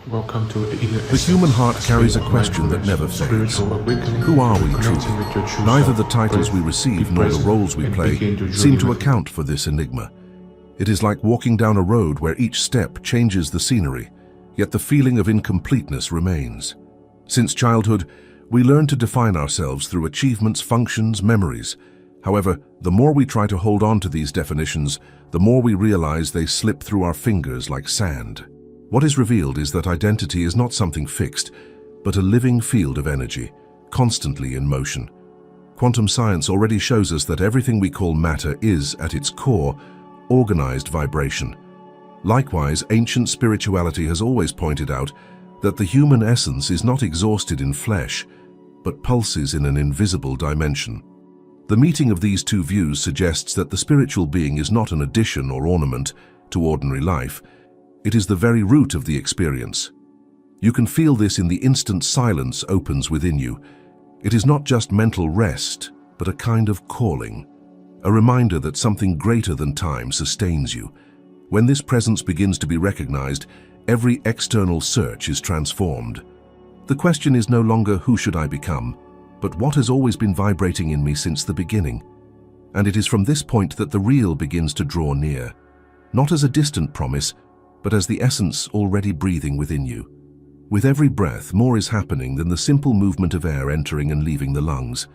Welcome to the inner The human heart essence, carries a state of question that never mindfulness, fades. spiritual awakening, Who are we connecting truly? with your true Neither self. the titles we Breathe, receive be nor the present, roles we and play begin your seem journey to with account for this enigma. It is like walking down a road where each step changes the scenery, yet the feeling of incompleteness remains. Since childhood, we learn to define ourselves through achievements, functions, memories. However, the more we try to hold on to these definitions, the more we realize they slip through our fingers like sand. What is revealed is that identity is not something fixed, but a living field of energy, constantly in motion. Quantum science already shows us that everything we call matter is, at its core, organized vibration. Likewise, ancient spirituality has always pointed out that the human essence is not exhausted in flesh, but pulses in an invisible dimension. The meeting of these two views suggests that the spiritual being is not an addition or ornament to ordinary life. It is the very root of the experience. You can feel this in the instant silence opens within you. It is not just mental rest, but a kind of calling, a reminder that something greater than time sustains you. When this presence begins to be recognized, every external search is transformed. The question is no longer who should I become, but what has always been vibrating in me since the beginning. And it is from this point that the real begins to draw near, not as a distant promise, but as the essence already breathing within you. With every breath, more is happening than the simple movement of air entering and leaving the lungs.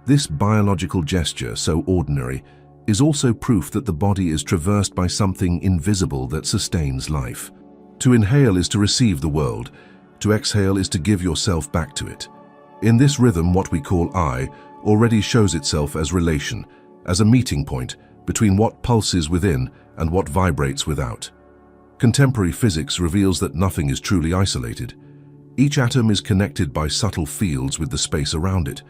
This biological gesture, so ordinary, is also proof that the body is traversed by something invisible that sustains life. To inhale is to receive the world. To exhale is to give yourself back to it. In this rhythm, what we call I already shows itself as relation, as a meeting point between what pulses within and what vibrates without. Contemporary physics reveals that nothing is truly isolated. Each atom is connected by subtle fields with the space around it.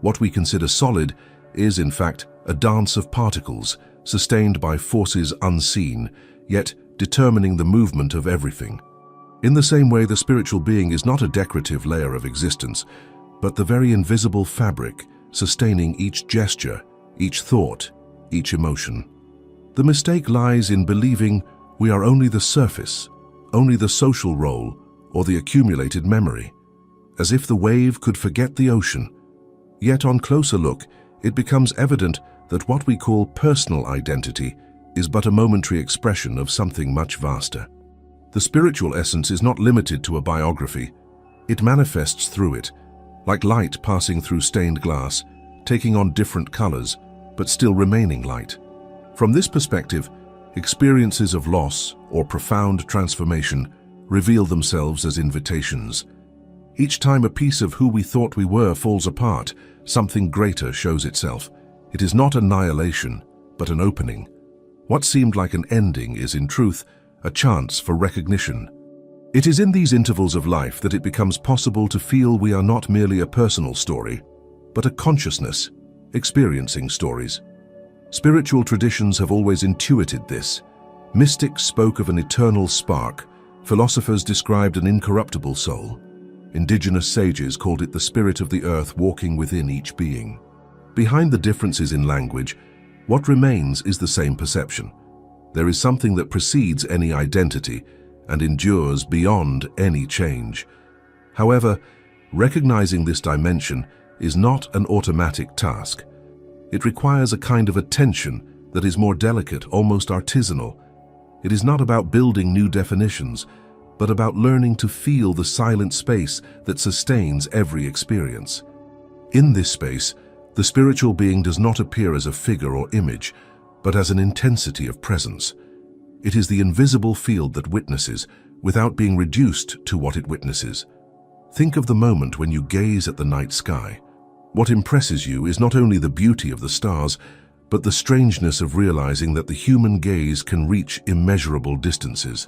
What we consider solid is, in fact, a dance of particles, sustained by forces unseen, yet determining the movement of everything. In the same way, the spiritual being is not a decorative layer of existence, but the very invisible fabric sustaining each gesture, each thought, each emotion. The mistake lies in believing we are only the surface, only the social role, or the accumulated memory, as if the wave could forget the ocean. Yet on closer look, it becomes evident that what we call personal identity is but a momentary expression of something much vaster. The spiritual essence is not limited to a biography. It manifests through it, like light passing through stained glass, taking on different colors, but still remaining light. From this perspective, experiences of loss or profound transformation reveal themselves as invitations. Each time a piece of who we thought we were falls apart, something greater shows itself. It is not annihilation, but an opening. What seemed like an ending is, in truth, a chance for recognition. It is in these intervals of life that it becomes possible to feel we are not merely a personal story, but a consciousness, experiencing stories. Spiritual traditions have always intuited this. Mystics spoke of an eternal spark. Philosophers described an incorruptible soul. Indigenous sages called it the spirit of the earth walking within each being. Behind the differences in language, what remains is the same perception. There is something that precedes any identity and endures beyond any change. However, recognizing this dimension is not an automatic task. It requires a kind of attention that is more delicate, almost artisanal. It is not about building new definitions, but about learning to feel the silent space that sustains every experience. In this space, the spiritual being does not appear as a figure or image, but as an intensity of presence. It is the invisible field that witnesses, without being reduced to what it witnesses. Think of the moment when you gaze at the night sky. What impresses you is not only the beauty of the stars, but the strangeness of realizing that the human gaze can reach immeasurable distances.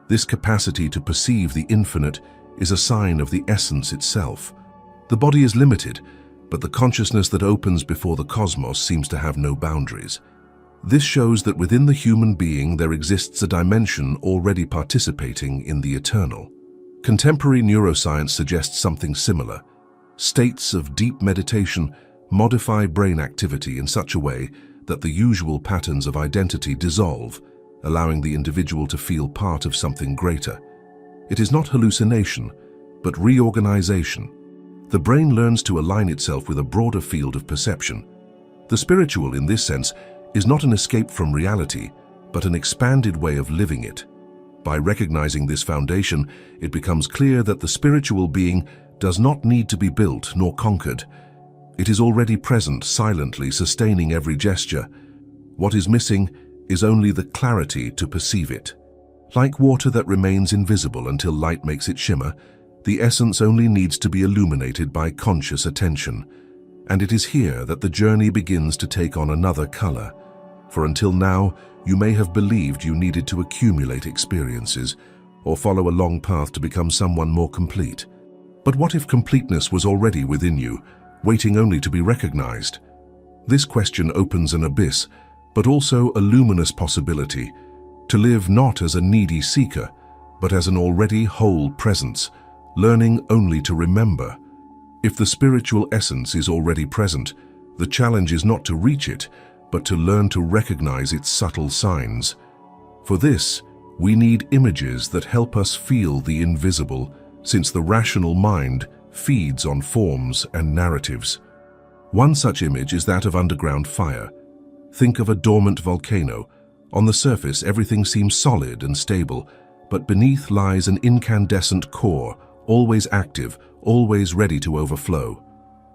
This capacity to perceive the infinite is a sign of the essence itself. The body is limited, but the consciousness that opens before the cosmos seems to have no boundaries. This shows that within the human being there exists a dimension already participating in the eternal. Contemporary neuroscience suggests something similar. States of deep meditation modify brain activity in such a way that the usual patterns of identity dissolve, allowing the individual to feel part of something greater. It is not hallucination, but reorganization. The brain learns to align itself with a broader field of perception. The spiritual, in this sense, is not an escape from reality, but an expanded way of living it. By recognizing this foundation, it becomes clear that the spiritual being does not need to be built nor conquered. It is already present, silently sustaining every gesture. What is missing is only the clarity to perceive it. Like water that remains invisible until light makes it shimmer, the essence only needs to be illuminated by conscious attention. And it is here that the journey begins to take on another color. For until now, you may have believed you needed to accumulate experiences or follow a long path to become someone more complete. But what if completeness was already within you, waiting only to be recognized? This question opens an abyss, but also a luminous possibility, to live not as a needy seeker, but as an already whole presence, learning only to remember. If the spiritual essence is already present, the challenge is not to reach it, but to learn to recognize its subtle signs. For this, we need images that help us feel the invisible, since the rational mind feeds on forms and narratives. One such image is that of underground fire. Think of a dormant volcano. On the surface, everything seems solid and stable, but beneath lies an incandescent core, always active, always ready to overflow.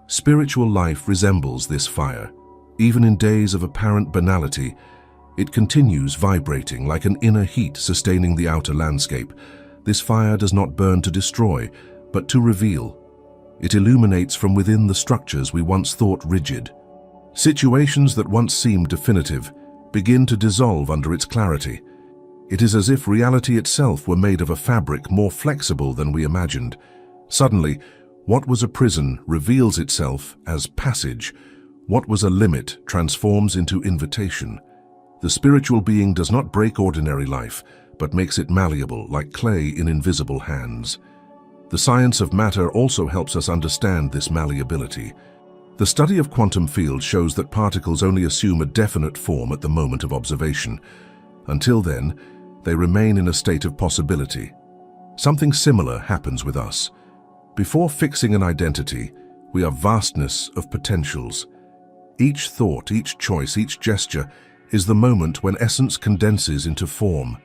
Spiritual life resembles this fire. Even in days of apparent banality, it continues vibrating like an inner heat sustaining the outer landscape. This fire does not burn to destroy, but to reveal. It illuminates from within the structures we once thought rigid. Situations that once seemed definitive begin to dissolve under its clarity. It is as if reality itself were made of a fabric more flexible than we imagined. Suddenly, what was a prison reveals itself as passage. What was a limit transforms into invitation. The spiritual being does not break ordinary life, but makes it malleable like clay in invisible hands. The science of matter also helps us understand this malleability. The study of quantum fields shows that particles only assume a definite form at the moment of observation. Until then, they remain in a state of possibility. Something similar happens with us. Before fixing an identity, we are vastness of potentials. Each thought, each choice, each gesture is the moment when essence condenses into form.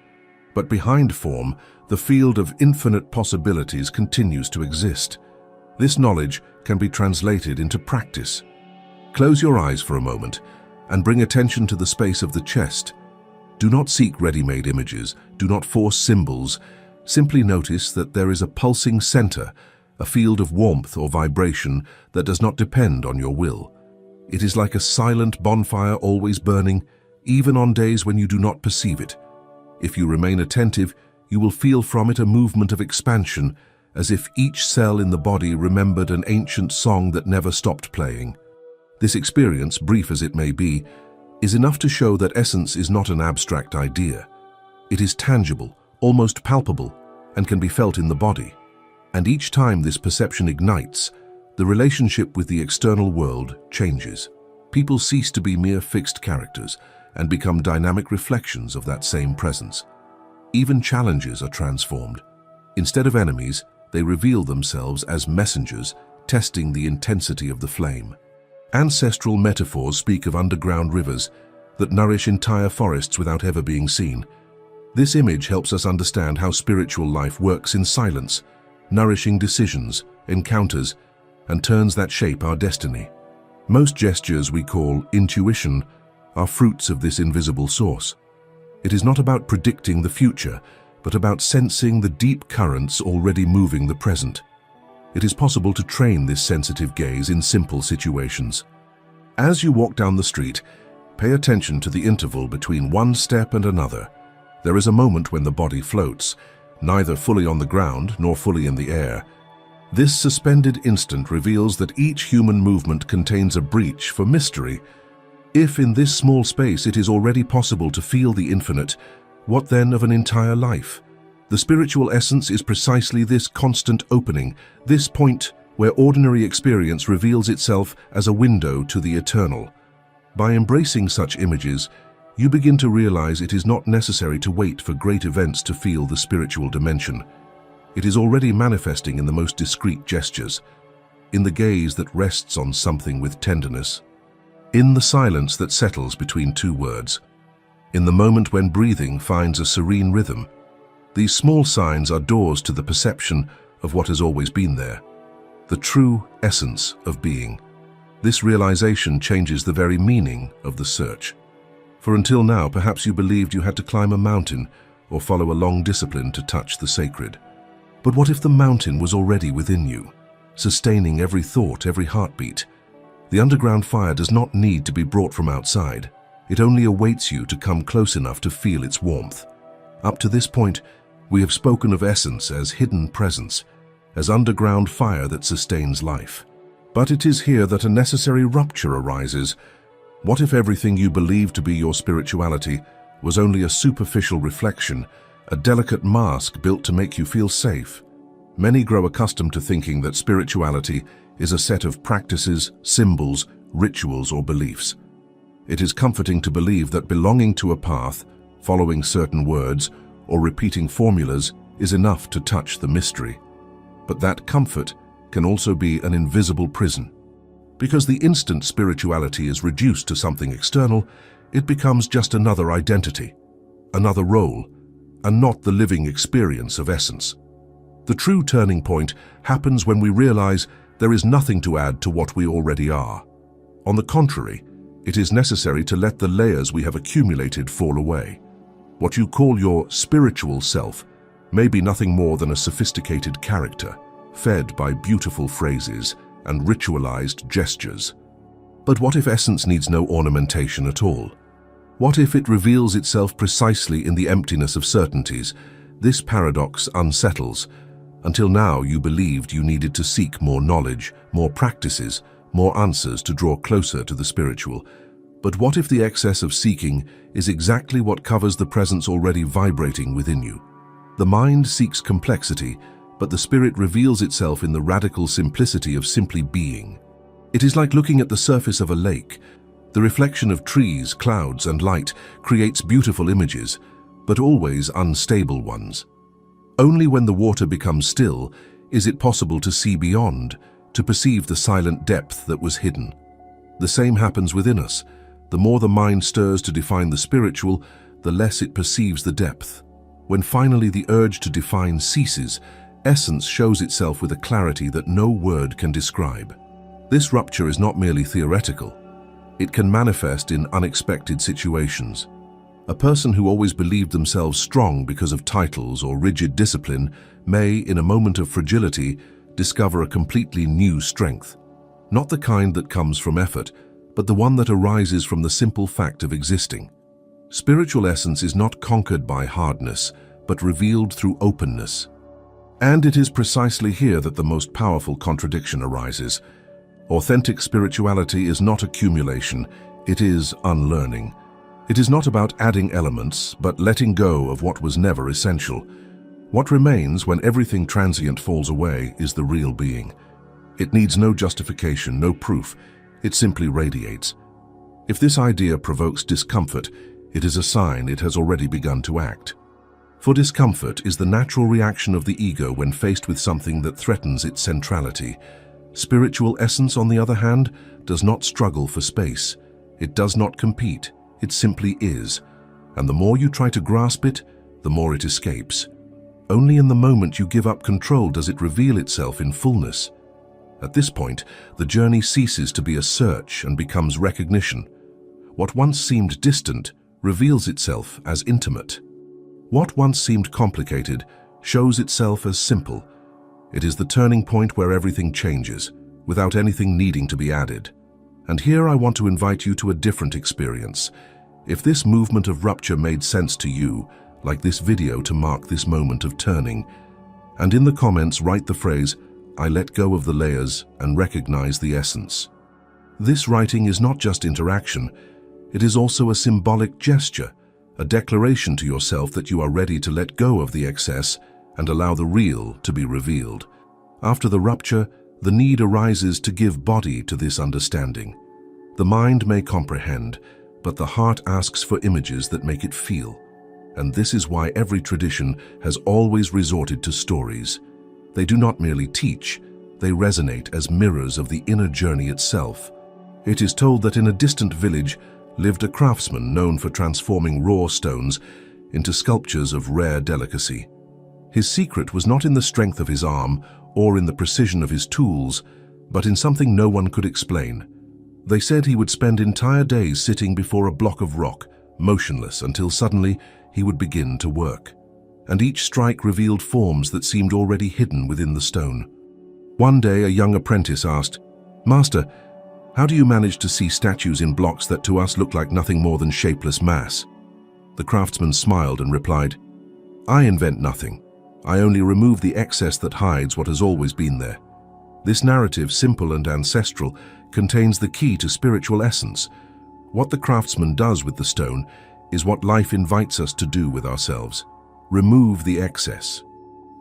But behind form, the field of infinite possibilities continues to exist. This knowledge can be translated into practice. Close your eyes for a moment and bring attention to the space of the chest. Do not seek ready-made images, do not force symbols. Simply notice that there is a pulsing center, a field of warmth or vibration that does not depend on your will. It is like a silent bonfire always burning, even on days when you do not perceive it. If you remain attentive, you will feel from it a movement of expansion, as if each cell in the body remembered an ancient song that never stopped playing. This experience, brief as it may be, is enough to show that essence is not an abstract idea. It is tangible, almost palpable, and can be felt in the body. And each time this perception ignites, the relationship with the external world changes. People cease to be mere fixed characters and become dynamic reflections of that same presence. Even challenges are transformed. Instead of enemies, they reveal themselves as messengers, testing the intensity of the flame. Ancestral metaphors speak of underground rivers that nourish entire forests without ever being seen. This image helps us understand how spiritual life works in silence, nourishing decisions, encounters, and turns that shape our destiny. Most gestures we call intuition are fruits of this invisible source. It is not about predicting the future, but about sensing the deep currents already moving the present. It is possible to train this sensitive gaze in simple situations. As you walk down the street, pay attention to the interval between one step and another. There is a moment when the body floats, neither fully on the ground nor fully in the air. This suspended instant reveals that each human movement contains a breach for mystery. If in this small space it is already possible to feel the infinite, what then of an entire life? The spiritual essence is precisely this constant opening, this point where ordinary experience reveals itself as a window to the eternal. By embracing such images, you begin to realize it is not necessary to wait for great events to feel the spiritual dimension. It is already manifesting in the most discreet gestures, in the gaze that rests on something with tenderness, in the silence that settles between two words, in the moment when breathing finds a serene rhythm. These small signs are doors to the perception of what has always been there, the true essence of being. This realization changes the very meaning of the search. For until now, perhaps you believed you had to climb a mountain or follow a long discipline to touch the sacred. But what if the mountain was already within you, sustaining every thought, every heartbeat? The underground fire does not need to be brought from outside. It only awaits you to come close enough to feel its warmth. Up to this point, we have spoken of essence as hidden presence, as underground fire that sustains life. But it is here that a necessary rupture arises. What if everything you believed to be your spirituality was only a superficial reflection, a delicate mask built to make you feel safe? Many grow accustomed to thinking that spirituality is a set of practices, symbols, rituals, or beliefs. It is comforting to believe that belonging to a path, following certain words, or repeating formulas is enough to touch the mystery. But that comfort can also be an invisible prison. Because the instant spirituality is reduced to something external, it becomes just another identity, another role, and not the living experience of essence. The true turning point happens when we realize there is nothing to add to what we already are. On the contrary, it is necessary to let the layers we have accumulated fall away. What you call your spiritual self may be nothing more than a sophisticated character, fed by beautiful phrases and ritualized gestures. But what if essence needs no ornamentation at all? What if it reveals itself precisely in the emptiness of certainties? This paradox unsettles. Until now, you believed you needed to seek more knowledge, more practices, more answers to draw closer to the spiritual. But what if the excess of seeking is exactly what covers the presence already vibrating within you? The mind seeks complexity, but the spirit reveals itself in the radical simplicity of simply being. It is like looking at the surface of a lake. The reflection of trees, clouds, and light creates beautiful images, but always unstable ones. Only when the water becomes still is it possible to see beyond, to perceive the silent depth that was hidden. The same happens within us. The more the mind stirs to define the spiritual, the less it perceives the depth. When finally the urge to define ceases, essence shows itself with a clarity that no word can describe. This rupture is not merely theoretical. It can manifest in unexpected situations. A person who always believed themselves strong because of titles or rigid discipline may, in a moment of fragility, discover a completely new strength. Not the kind that comes from effort, but the one that arises from the simple fact of existing. Spiritual essence is not conquered by hardness, but revealed through openness. And it is precisely here that the most powerful contradiction arises. Authentic spirituality is not accumulation, it is unlearning. It is not about adding elements, but letting go of what was never essential. What remains when everything transient falls away is the real being. It needs no justification, no proof. It simply radiates. If this idea provokes discomfort, it is a sign it has already begun to act. For discomfort is the natural reaction of the ego when faced with something that threatens its centrality. Spiritual essence, on the other hand, does not struggle for space. It does not compete. It simply is. And the more you try to grasp it, the more it escapes. Only in the moment you give up control does it reveal itself in fullness. At this point, the journey ceases to be a search and becomes recognition. What once seemed distant reveals itself as intimate. What once seemed complicated shows itself as simple. It is the turning point where everything changes, without anything needing to be added. And here I want to invite you to a different experience. If this movement of rupture made sense to you, like this video to mark this moment of turning, and in the comments write the phrase, "I let go of the layers and recognize the essence." This writing is not just interaction, it is also a symbolic gesture, a declaration to yourself that you are ready to let go of the excess and allow the real to be revealed. After the rupture, the need arises to give body to this understanding. The mind may comprehend, but the heart asks for images that make it feel. And this is why every tradition has always resorted to stories. They do not merely teach, they resonate as mirrors of the inner journey itself. It is told that in a distant village lived a craftsman known for transforming raw stones into sculptures of rare delicacy. His secret was not in the strength of his arm or in the precision of his tools, but in something no one could explain. They said he would spend entire days sitting before a block of rock, motionless, until suddenly he would begin to work. And each strike revealed forms that seemed already hidden within the stone. One day, a young apprentice asked, "Master, how do you manage to see statues in blocks that to us look like nothing more than shapeless mass?" The craftsman smiled and replied, "I invent nothing. I only remove the excess that hides what has always been there." This narrative, simple and ancestral, contains the key to spiritual essence. What the craftsman does with the stone is what life invites us to do with ourselves. Remove the excess.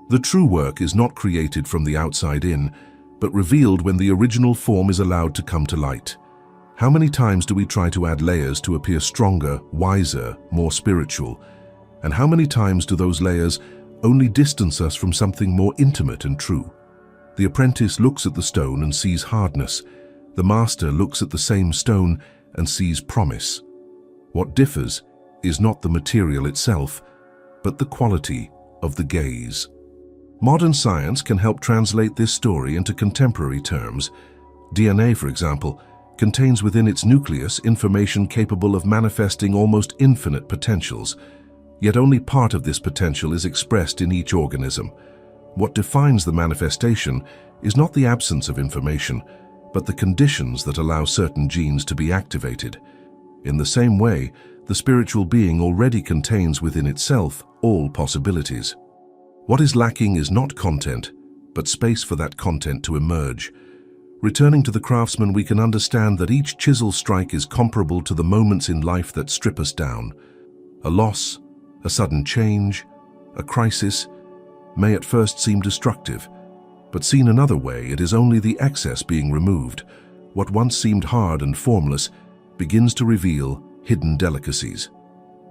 The true work is not created from the outside in, but revealed when the original form is allowed to come to light. How many times do we try to add layers to appear stronger, wiser, more spiritual? And how many times do those layers only distance us from something more intimate and true? The apprentice looks at the stone and sees hardness. The master looks at the same stone and sees promise. What differs is not the material itself, but the quality of the gaze. Modern science can help translate this story into contemporary terms. DNA, for example, contains within its nucleus information capable of manifesting almost infinite potentials. Yet only part of this potential is expressed in each organism. What defines the manifestation is not the absence of information, but the conditions that allow certain genes to be activated. In the same way, the spiritual being already contains within itself all possibilities. What is lacking is not content, but space for that content to emerge. Returning to the craftsman, we can understand that each chisel strike is comparable to the moments in life that strip us down. A loss, a sudden change, a crisis may at first seem destructive, but seen another way, it is only the excess being removed. What once seemed hard and formless begins to reveal hidden delicacies.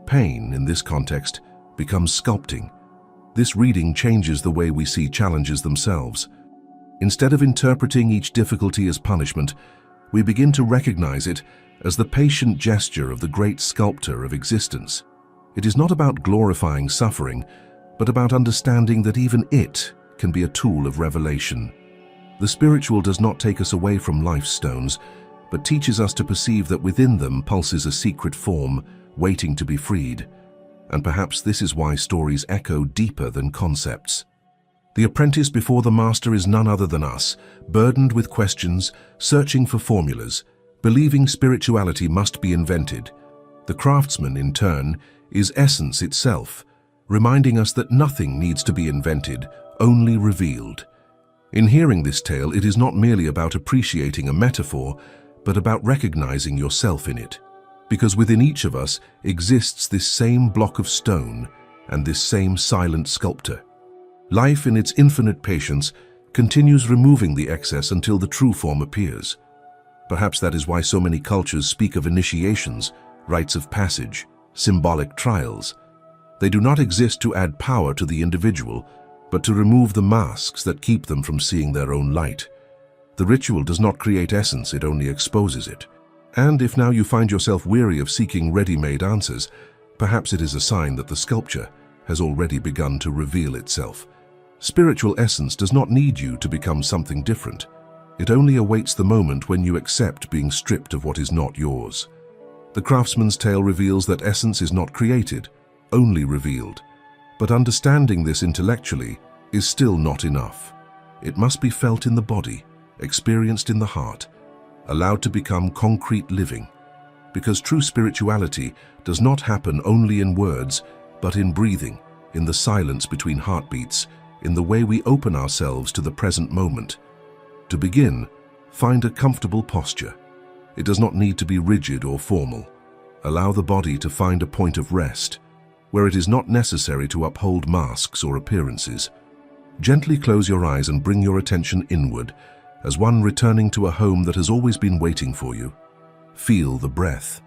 Pain, in this context, becomes sculpting. This reading changes the way we see challenges themselves. Instead of interpreting each difficulty as punishment, we begin to recognize it as the patient gesture of the great sculptor of existence. It is not about glorifying suffering, but about understanding that even it can be a tool of revelation. The spiritual does not take us away from life's stones, but teaches us to perceive that within them pulses a secret form, waiting to be freed. And perhaps this is why stories echo deeper than concepts. The apprentice before the master is none other than us, burdened with questions, searching for formulas, believing spirituality must be invented. The craftsman, in turn, is essence itself, reminding us that nothing needs to be invented, only revealed. In hearing this tale, it is not merely about appreciating a metaphor, but about recognizing yourself in it. Because within each of us exists this same block of stone and this same silent sculptor. Life, in its infinite patience, continues removing the excess until the true form appears. Perhaps that is why so many cultures speak of initiations, rites of passage, symbolic trials. They do not exist to add power to the individual, but to remove the masks that keep them from seeing their own light. The ritual does not create essence, it only exposes it. And if now you find yourself weary of seeking ready-made answers, perhaps it is a sign that the sculpture has already begun to reveal itself. Spiritual essence does not need you to become something different. It only awaits the moment when you accept being stripped of what is not yours. The craftsman's tale reveals that essence is not created, only revealed. But understanding this intellectually is still not enough. It must be felt in the body, experienced in the heart, allowed to become concrete living. Because true spirituality does not happen only in words, but in breathing, in the silence between heartbeats, in the way we open ourselves to the present moment. To begin, find a comfortable posture. It does not need to be rigid or formal. Allow the body to find a point of rest, where it is not necessary to uphold masks or appearances. Gently close your eyes and bring your attention inward, as one returning to a home that has always been waiting for you. Feel the breath.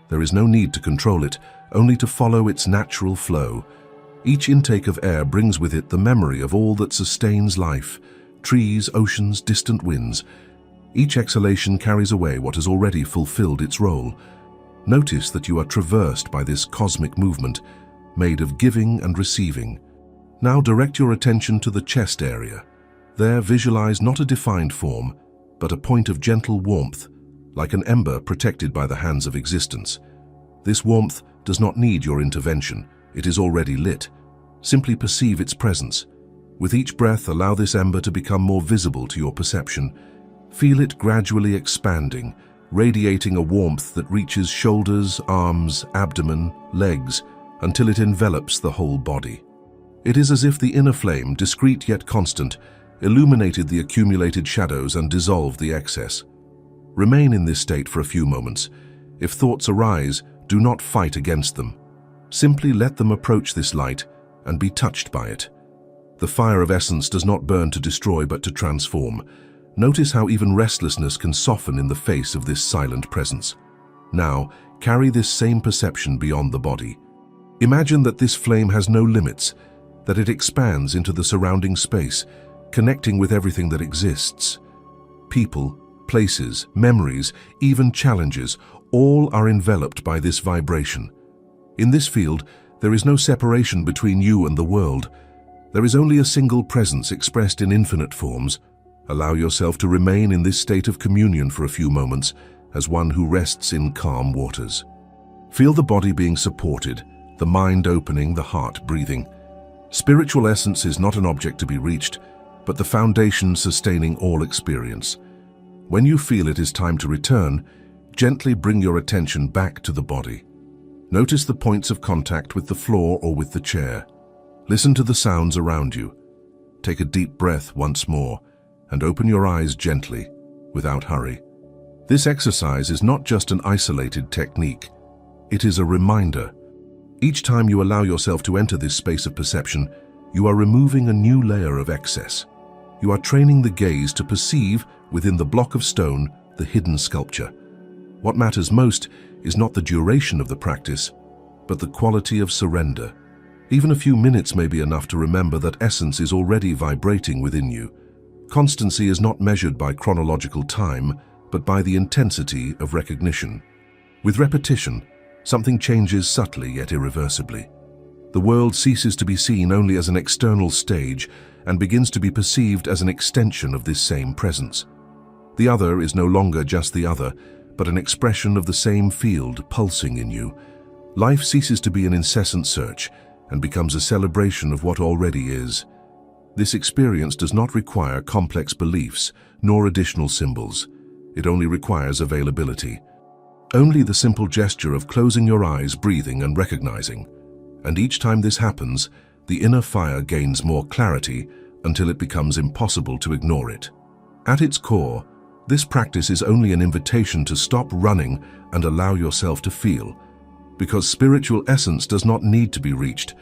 There is no need to control it, only to follow its natural flow. Each intake of air brings with it the memory of all that sustains life: trees, oceans, distant winds. Each exhalation carries away what has already fulfilled its role. Notice that you are traversed by this cosmic movement, made of giving and receiving. Now direct your attention to the chest area. There visualize not a defined form, but a point of gentle warmth, like an ember protected by the hands of existence. This warmth does not need your intervention. It is already lit. Simply perceive its presence. With each breath, allow this ember to become more visible to your perception. Feel it gradually expanding, radiating a warmth that reaches shoulders, arms, abdomen, legs, until it envelops the whole body. It is as if the inner flame, discreet yet constant, illuminated the accumulated shadows and dissolved the excess. Remain in this state for a few moments. If thoughts arise, do not fight against them. Simply let them approach this light and be touched by it. The fire of essence does not burn to destroy but to transform. Notice how even restlessness can soften in the face of this silent presence. Now, carry this same perception beyond the body. Imagine that this flame has no limits, that it expands into the surrounding space, connecting with everything that exists. People, places, memories, even challenges, all are enveloped by this vibration. In this field, there is no separation between you and the world. There is only a single presence expressed in infinite forms. Allow yourself to remain in this state of communion for a few moments, as one who rests in calm waters. Feel the body being supported, the mind opening, the heart breathing. Spiritual essence is not an object to be reached, but the foundation sustaining all experience. When you feel it is time to return, gently bring your attention back to the body. Notice the points of contact with the floor or with the chair. Listen to the sounds around you. Take a deep breath once more and open your eyes gently, without hurry. This exercise is not just an isolated technique. It is a reminder. Each time you allow yourself to enter this space of perception, you are removing a new layer of excess. You are training the gaze to perceive, within the block of stone, the hidden sculpture. What matters most is not the duration of the practice, but the quality of surrender. Even a few minutes may be enough to remember that essence is already vibrating within you. Constancy is not measured by chronological time, but by the intensity of recognition. With repetition, something changes subtly yet irreversibly. The world ceases to be seen only as an external stage and begins to be perceived as an extension of this same presence. The other is no longer just the other, but an expression of the same field pulsing in you. Life ceases to be an incessant search and becomes a celebration of what already is. This experience does not require complex beliefs nor additional symbols. It only requires availability. Only the simple gesture of closing your eyes, breathing and recognizing. And each time this happens, the inner fire gains more clarity until it becomes impossible to ignore it. At its core, this practice is only an invitation to stop running and allow yourself to feel. Because spiritual essence does not need to be reached.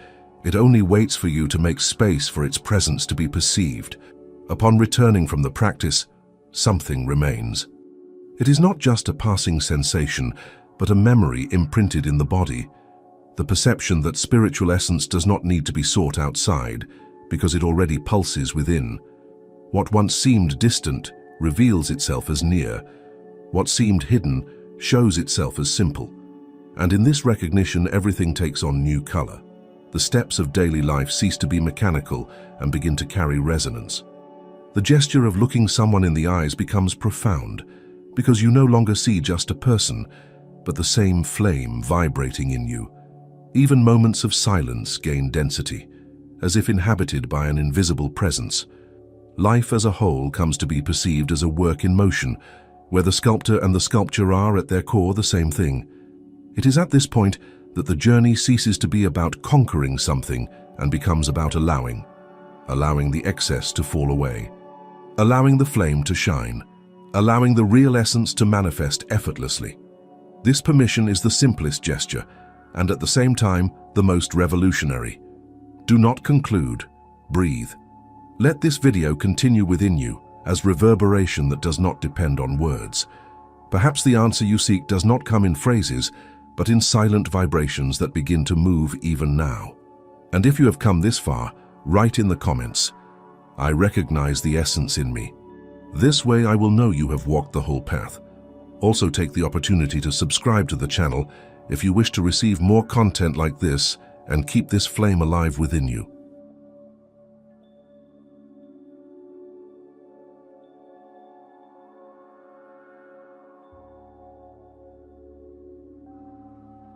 It only waits for you to make space for its presence to be perceived. Upon returning from the practice, something remains. It is not just a passing sensation, but a memory imprinted in the body. The perception that spiritual essence does not need to be sought outside, because it already pulses within. What once seemed distant reveals itself as near. What seemed hidden shows itself as simple. And in this recognition, everything takes on new color. The steps of daily life cease to be mechanical and begin to carry resonance. The gesture of looking someone in the eyes becomes profound, because you no longer see just a person, but the same flame vibrating in you. Even moments of silence gain density, as if inhabited by an invisible presence. Life as a whole comes to be perceived as a work in motion, where the sculptor and the sculpture are at their core the same thing. It is at this point that the journey ceases to be about conquering something and becomes about allowing the excess to fall away, allowing the flame to shine, allowing the real essence to manifest effortlessly. This permission is the simplest gesture, and at the same time, the most revolutionary. Do not conclude. Breathe. Let this video continue within you as reverberation that does not depend on words. Perhaps the answer you seek does not come in phrases, but in silent vibrations that begin to move even now. And if you have come this far, write in the comments, "I recognize the essence in me." This way I will know you have walked the whole path. Also take the opportunity to subscribe to the channel if you wish to receive more content like this and keep this flame alive within you.